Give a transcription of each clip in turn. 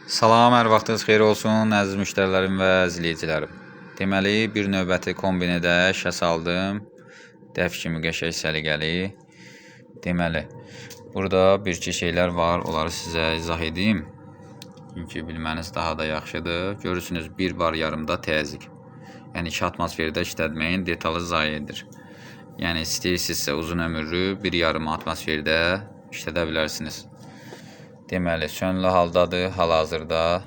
Salam, hər vaxtınız xeyir olsun, əziz müştərilərim və izləyicilərim. Deməli, bir növbəti kombini də işə saldım. Dəf kimi qəşəng səliqəli. Deməli, burada bir-iki şeylər var, onları sizə izah edeyim. Çünki bilməniz daha da yaxşıdır. Görürsünüz, bir bar yarımda təzyiq. Yəni, 2 atmosferdə işlətməyin detalı zayi edir. Yəni, istəyirsinizsə uzun ömürlü bir yarım atmosferdə işlədə bilərsiniz. Deməli, sönülü haldadır hal-hazırda.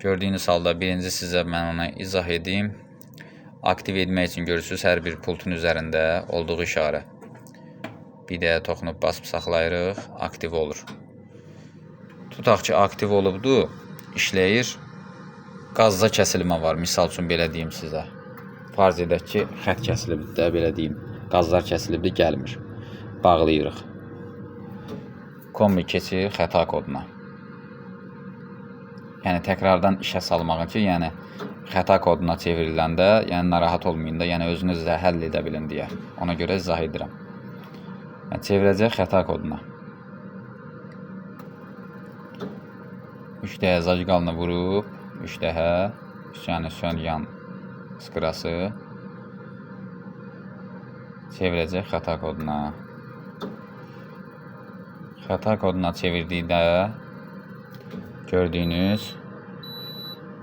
Gördüyünüz halda birinci sizə mən ona izah edeyim. Aktiv etmək üçün görürsünüz hər bir pultun üzərində olduğu işarə. Bir də toxunub basıb saxlayırıq, aktiv olur. Tutaq ki, aktiv olubdur, işləyir. Qazda kəsilmə var, misal üçün belə deyim sizə. Farz edək ki, xət kəsilibdir də, belə deyim. Qazlar kəsilibdir, gəlmir. Bağlayırıq. Kombi keçir xəta koduna. Yəni, təkrardan işə salmaq üçün, yəni, xəta koduna çevriləndə, yəni, narahat olmayın da, yəni, özünüz də həll edə bilin deyə. Ona görə izah edirəm. Yəni, çevirəcək xəta koduna. 3 dəfə zajqalını vurub, 3 dəfə, yəni, sön-yan skırası çevirəcək xəta koduna. Xəta koduna çevirdikdə gördüyünüz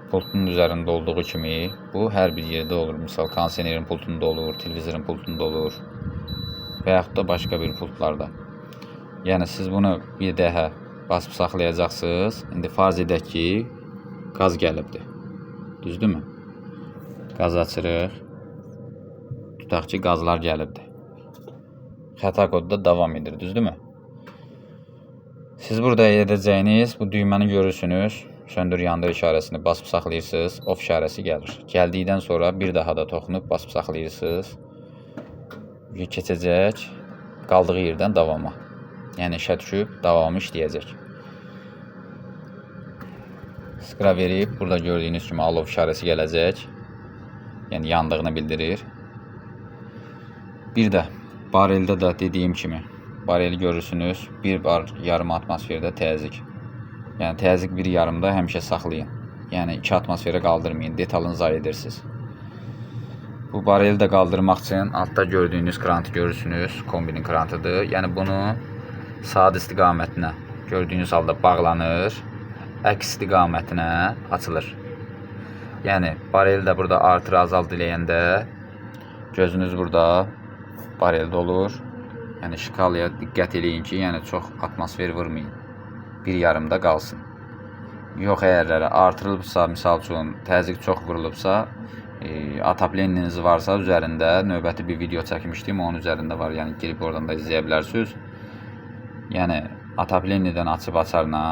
pultun üzərində olduğu kimi bu hər bir yerdə olur. Misal, kondisionerin pultunda olur, televizorun pultunda olur və yaxud da başqa bir pultlarda. Yəni, siz bunu bir dəfə basıb saxlayacaqsınız. İndi farz edək ki, qaz gəlibdir. Düzdürmü? Qaz açırıq. Tutaq ki, qazlar gəlibdir. Xəta kodda davam edir, düzdürmü? Siz burada edəcəyiniz bu düyməni görürsünüz. Söndür yandır işarəsini basıb saxlayırsınız. Off işarəsi gəlir. Gəldikdən sonra bir daha da toxunub basıb saxlayırsınız. Keçəcək qaldığı yerdən davama. Yəni, işə düşüb davamı işləyəcək. Sıqra verib, burada gördüyünüz kimi alov işarəsi gələcək. Yəni, yandığını bildirir. Bir də bareldə də dediyim kimi bareli görürsünüz, bir bar yarım atmosferdə təzyiq. Yəni, təzyiq bir yarımda həmişə saxlayın. Yəni, 2 atmosferə qaldırmayın, detalını zayi edirsiniz. Bu bareli də qaldırmaq üçün altda gördüyünüz krantı görürsünüz, kombinin krantıdır. Yəni, bunu saat istiqamətinə gördüyünüz halda bağlanır, əks istiqamətinə açılır. Yəni, bareli də burada artır, azalt eləyəndə gözünüz burada bareldə olur. Yəni, şikalaya diqqət eləyin ki, yəni, çox atmosfer vurmayın. Bir yarımda qalsın. Yox, əgərləri artırılıbsa, misal üçün, təzyiq çox vurulubsa, atapleniniz varsa üzərində növbəti bir video çəkmişdim, onun üzərində var. Yəni, girib oradan da izləyə bilərsiniz. Yəni, ataplenidən açıb açarla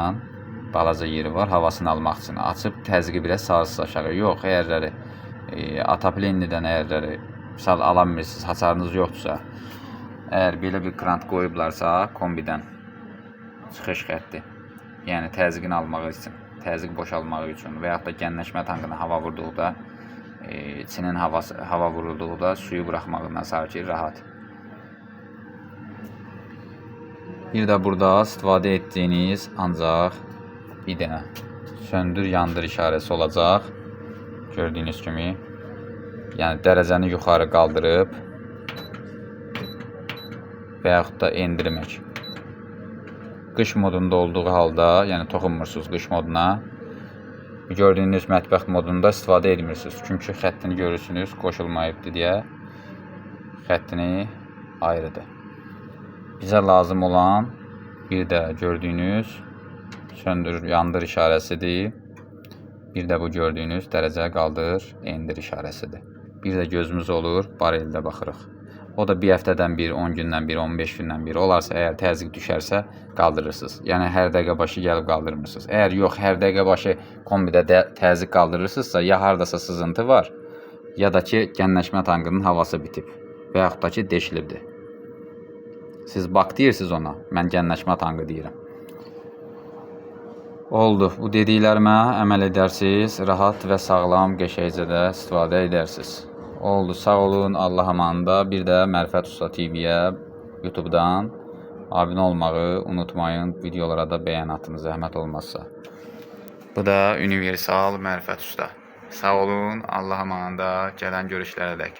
balaca yeri var, havasını almaq üçün. Açıb təzyiqi biraz sarsız aşağı. Yox, əgərləri ataplenidən əgərləri misal alamırsınız, hasarınız yoxdursa, əgər belə bir krant qoyublarsa, kombidən çıxış xətti, yəni təzyiqini almağı üçün, təzyiq boşalmağı üçün və yaxud da gənləşmə tankına hava vurduqda, içinin hava vurulduqda suyu buraxmağından sakir, rahat. Bir də burada istifadə etdiyiniz ancaq bir dənə söndür, yandır işarəsi olacaq. Gördüyünüz kimi, yəni dərəcəni yuxarı qaldırıb və yaxud da endirmək. Qış modunda olduğu halda, yəni toxunmursunuz qış moduna, gördüyünüz mətbəx modunda istifadə etmirsiniz. Çünki xəttini görürsünüz, qoşulmayıbdır deyə xəttini ayrıdır. Bizə lazım olan bir də gördüyünüz söndür, yandır işarəsidir. Bir də bu gördüyünüz dərəcə qaldır, endir işarəsidir. Bir də gözümüz olur, bareldə baxırıq. O da bir həftədən bir, 10 gündən bir, 15 gündən bir. Olarsa, əgər təzyiq düşərsə, qaldırırsınız. Yəni, hər dəqiqə başı gəlib qaldırmırsınız. Əgər yox, hər dəqiqə başı kombidə təzyiq qaldırırsınızsa, ya haradasa sızıntı var, ya da ki, gənləşmə tankının havası bitib və yaxud da ki, deşilibdir. Siz bak deyirsiniz ona, mən gənləşmə tankı deyirəm. Oldu. Bu dediklərimə əməl edərsiniz, rahat və sağlam, qəşəngcə də istifadə edərsiniz. Oldu, sağ olun, Allah amanında. Bir də Mərifət Usta TV-yə YouTube-dan abunə olmağı unutmayın. Videolara da bəyən atın, zəhmət olmazsa. Bu da universal Mərifət usta. Sağ olun, Allah amanında, gələn görüşlərə dək.